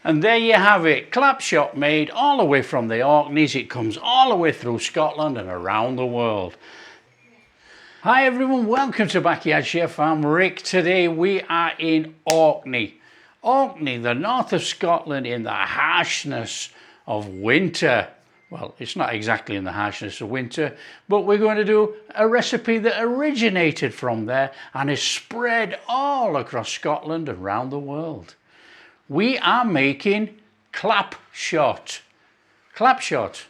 And there you have it, Clapshot made all the way from the Orkneys. It comes all the way through Scotland and around the world. Hi everyone, welcome to Backyard Chef. I'm Rick. Today we are in Orkney. Orkney, the north of Scotland, in the harshness of winter. Well, it's not exactly in the harshness of winter, but we're going to do a recipe that originated from there and is spread all across Scotland and around the world. We are making Clapshot. Clapshot.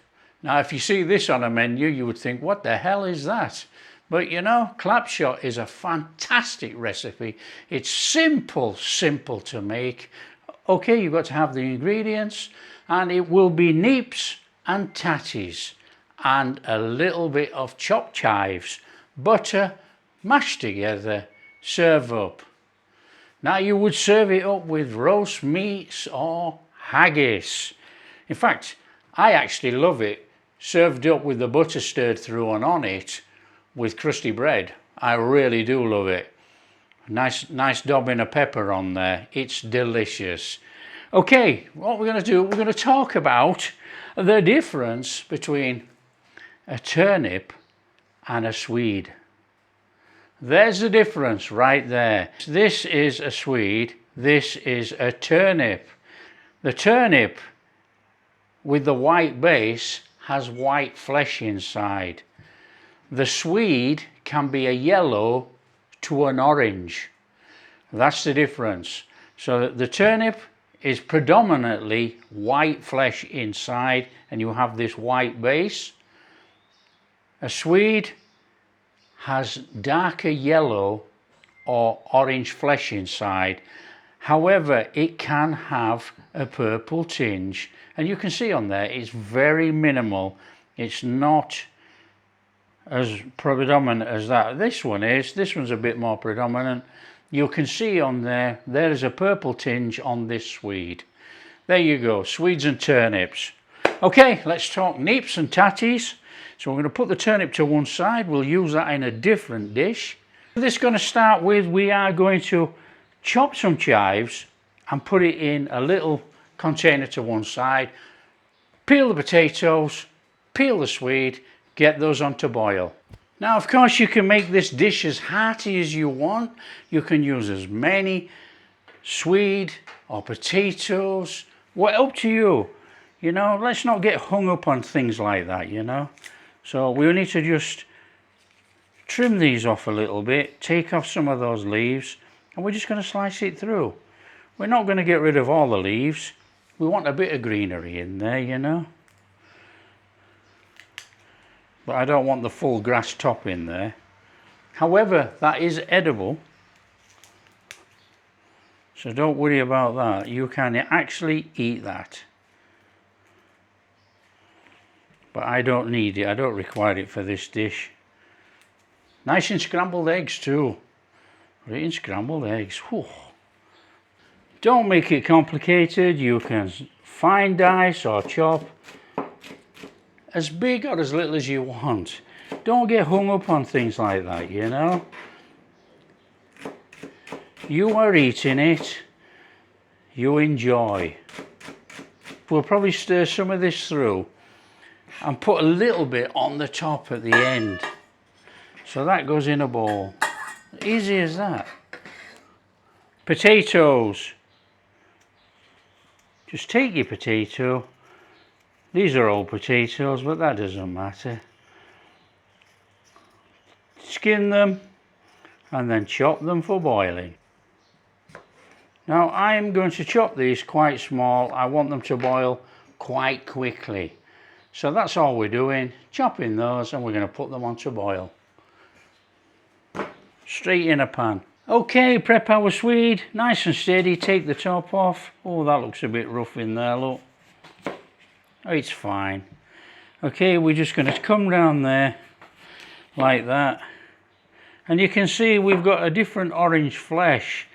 Now, if you see this on a menu, you would think, what the hell is that? But you know, Clapshot is a fantastic recipe. It's simple to make. Okay, you've got to have the ingredients, and it will be neeps and tatties and a little bit of chopped chives, butter, mashed together, serve up. Now you would serve it up with roast meats or haggis. In fact, I actually love it served up with the butter stirred through and on it with crusty bread. I really do love it. Nice daubing of pepper on there. It's delicious. Okay, what we're going to do, we're going to talk about the difference between a turnip and a swede. There's the difference right there. This is a swede, this is a turnip. The turnip with the white base has white flesh inside. The swede can be a yellow to an orange. That's the difference. So the turnip is predominantly white flesh inside and you have this white base. A swede has darker yellow or orange flesh inside. However, it can have a purple tinge, and you can see on there it's very minimal. It's not as predominant as that. This one is. This one's a bit more predominant. You can see on there is a purple tinge on this swede. There you go, swedes and turnips. Okay, let's talk neeps and tatties. So we're going to put the turnip to one side. We'll use that in a different dish. This is going to start with, we are going to chop some chives and put it in a little container to one side. Peel the potatoes, peel the swede, get those on to boil. Now, of course, you can make this dish as hearty as you want. You can use as many swede or potatoes, well, up to you. You know, let's not get hung up on things like that, you know. So we need to just trim these off a little bit, take off some of those leaves, and we're just going to slice it through. We're not going to get rid of all the leaves. We want a bit of greenery in there, you know. But I don't want the full grass top in there. However, that is edible. So don't worry about that. You can actually eat that. But I don't need it. I don't require it for this dish. Nice and scrambled eggs too. We're eating scrambled eggs. Whew. Don't make it complicated. You can fine dice or chop as big or as little as you want. Don't get hung up on things like that, you know. You are eating it. You enjoy. We'll probably stir some of this through and put a little bit on the top at the end. So that goes in a bowl. Easy as that. Potatoes. Just take your potato. These are old potatoes, but that doesn't matter. Skin them and then chop them for boiling. Now I am going to chop these quite small. I want them to boil quite quickly. So that's all we're doing, chopping those, and we're going to put them on to boil. Straight in a pan. Okay, prep our swede, nice and steady, take the top off. Oh, that looks a bit rough in there, look. Oh, it's fine. Okay, we're just going to come down there like that. And you can see we've got a different orange flesh.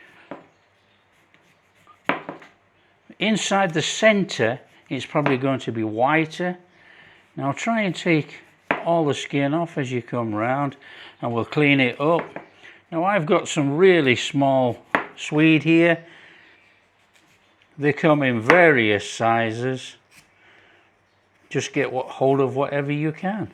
Inside the centre, it's probably going to be whiter. Now try and take all the skin off as you come round, and we'll clean it up. Now I've got some really small swede here. They come in various sizes. Just get hold of whatever you can.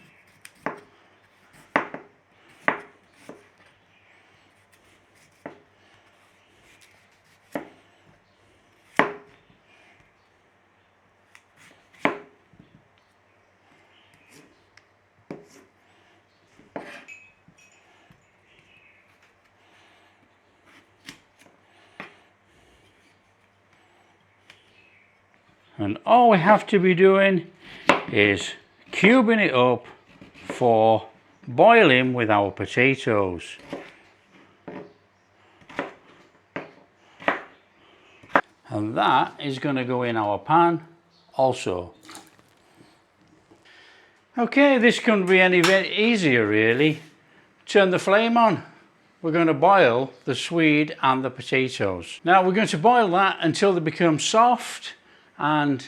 And all we have to be doing is cubing it up for boiling with our potatoes. And that is going to go in our pan also. Okay, this couldn't be any easier really. Turn the flame on. We're going to boil the swede and the potatoes. Now we're going to boil that until they become soft and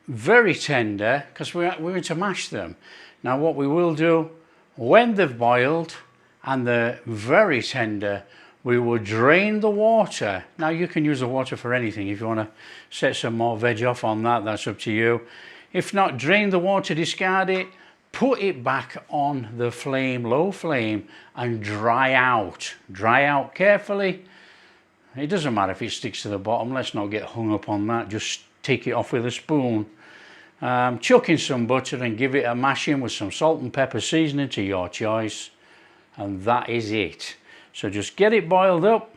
very tender, because we're going to mash them. Now what we will do, when they've boiled and they're very tender, we will drain the water. Now you can use the water for anything. If you want to set some more veg off on that, that's up to you. If not, drain the water, discard it, put it back on the flame, low flame, and dry out. Dry out carefully. It doesn't matter if it sticks to the bottom, let's not get hung up on that, just take it off with a spoon. Chuck in some butter and give it a mashing with some salt and pepper seasoning to your choice, and that is it. So just get it boiled up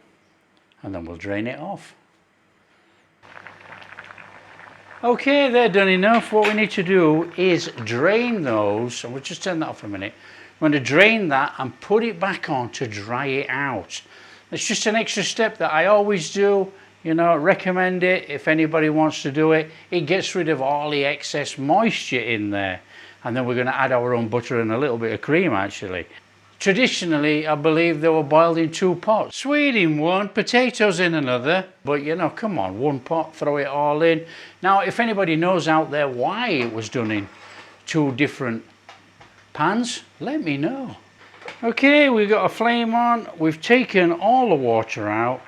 and then we'll drain it off. Okay, they're done enough. What we need to do is drain those, and we'll just turn that off for a minute. We're going to drain that and put it back on to dry it out. It's just an extra step that I always do. You know, recommend it if anybody wants to do it. It gets rid of all the excess moisture in there. And then we're going to add our own butter and a little bit of cream actually. Traditionally, I believe they were boiled in 2 pots. Swede in one, potatoes in another. But you know, come on, 1 pot, throw it all in. Now, if anybody knows out there why it was done in 2 different pans, let me know. Okay, we've got a flame on. We've taken all the water out.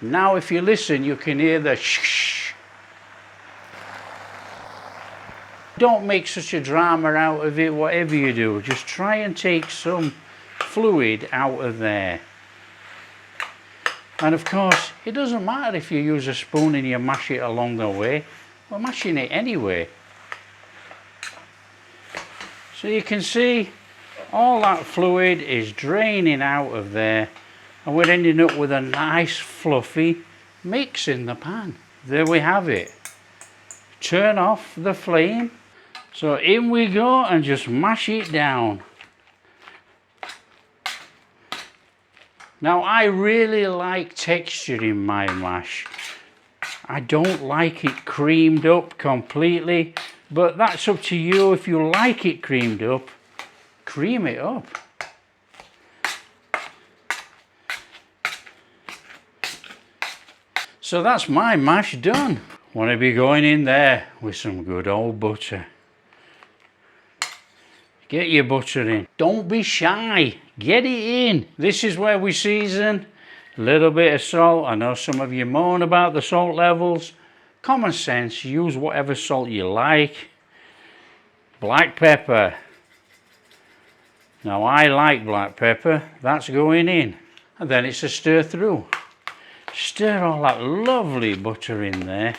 Now if you listen, you can hear the shh. Don't make such a drama out of it, whatever you do. Just try and take some fluid out of there. And of course, it doesn't matter if you use a spoon and you mash it along the way. We're mashing it anyway. So you can see all that fluid is draining out of there. And we're ending up with a nice fluffy mix in the pan. There we have it. Turn off the flame. So in we go and just mash it down. Now I really like texture in my mash. I don't like it creamed up completely, but that's up to you. If you like it creamed up, cream it up. So that's my mash done. Want to be going in there with some good old butter. Get your butter in. Don't be shy. Get it in. This is where we season. A little bit of salt. I know some of you moan about the salt levels. Common sense. Use whatever salt you like. Black pepper. Now I like black pepper. That's going in. And then it's a stir through. Stir all that lovely butter in there.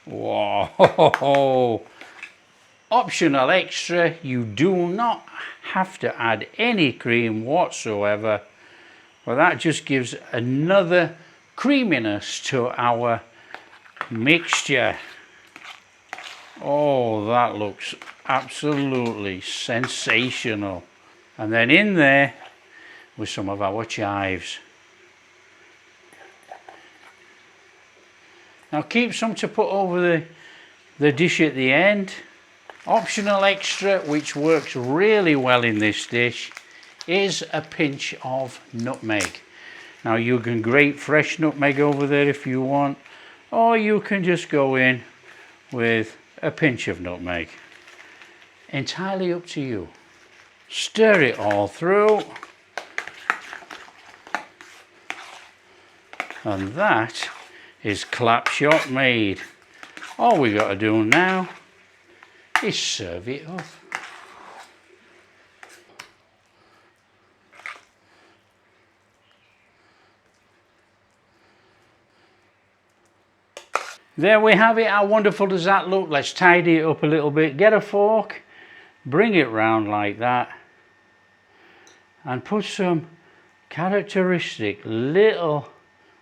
Whoa! Optional extra, you do not have to add any cream whatsoever, but that just gives another creaminess to our mixture. Oh, that looks absolutely sensational. And then in there with some of our chives. Now keep some to put over the dish at the end. Optional extra, which works really well in this dish, is a pinch of nutmeg. Now you can grate fresh nutmeg over there if you want, or you can just go in with a pinch of nutmeg. entirely up to you. Stir it all through. And that is Clapshot made. All we got to do now is serve it up. There we have it. How wonderful does that look? Let's tidy it up a little bit. Get a fork, bring it round like that, and put some characteristic little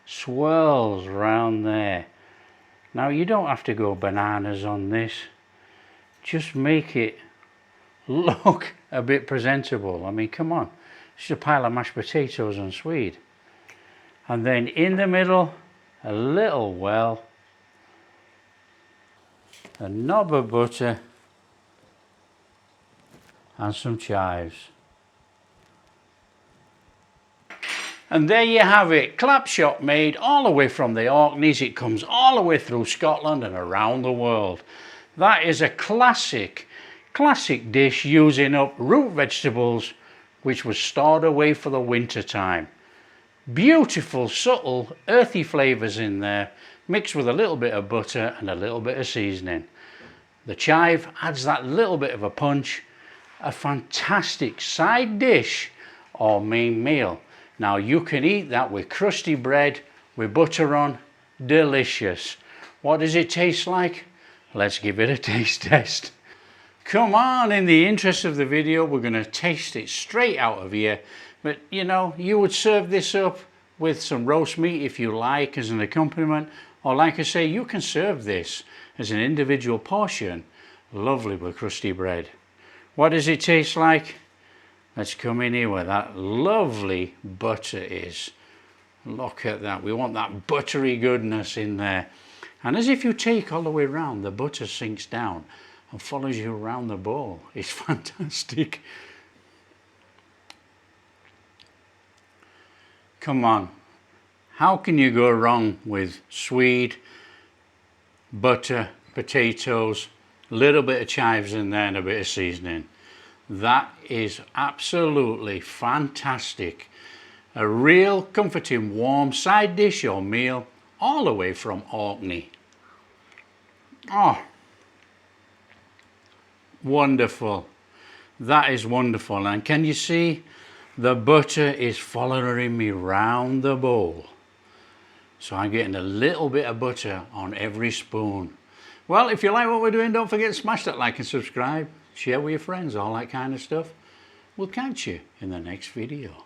swirls round there. Now you don't have to go bananas on this. Just make it look a bit presentable. I mean, come on. It's just a pile of mashed potatoes and swede. And then in the middle, a little well, a knob of butter and some chives. And there you have it, Clapshot made all the way from the Orkneys. It comes all the way through Scotland and around the world. That is a classic dish using up root vegetables which was stored away for the winter time. Beautiful, subtle, earthy flavours in there, mixed with a little bit of butter and a little bit of seasoning. The chive adds that little bit of a punch. A fantastic side dish or main meal. Now you can eat that with crusty bread with butter on. Delicious. What does it taste like? Let's give it a taste test. Come on, in the interest of the video, we're going to taste it straight out of here. But you know, you would serve this up with some roast meat if you like as an accompaniment. Or like I say, you can serve this as an individual portion. Lovely with crusty bread. What does it taste like? Let's come in here where that lovely butter is. Look at that. We want that buttery goodness in there. And as if you take all the way around, the butter sinks down and follows you around the bowl. It's fantastic. Come on. How can you go wrong with swede, butter, potatoes, a little bit of chives in there and a bit of seasoning? That is absolutely fantastic. A real comforting warm side dish or meal all the way from Orkney. Oh, wonderful. That is wonderful. And can you see the butter is following me round the bowl? So I'm getting a little bit of butter on every spoon. Well, if you like what we're doing, don't forget to smash that like and subscribe. Share with your friends, all that kind of stuff. We'll catch you in the next video.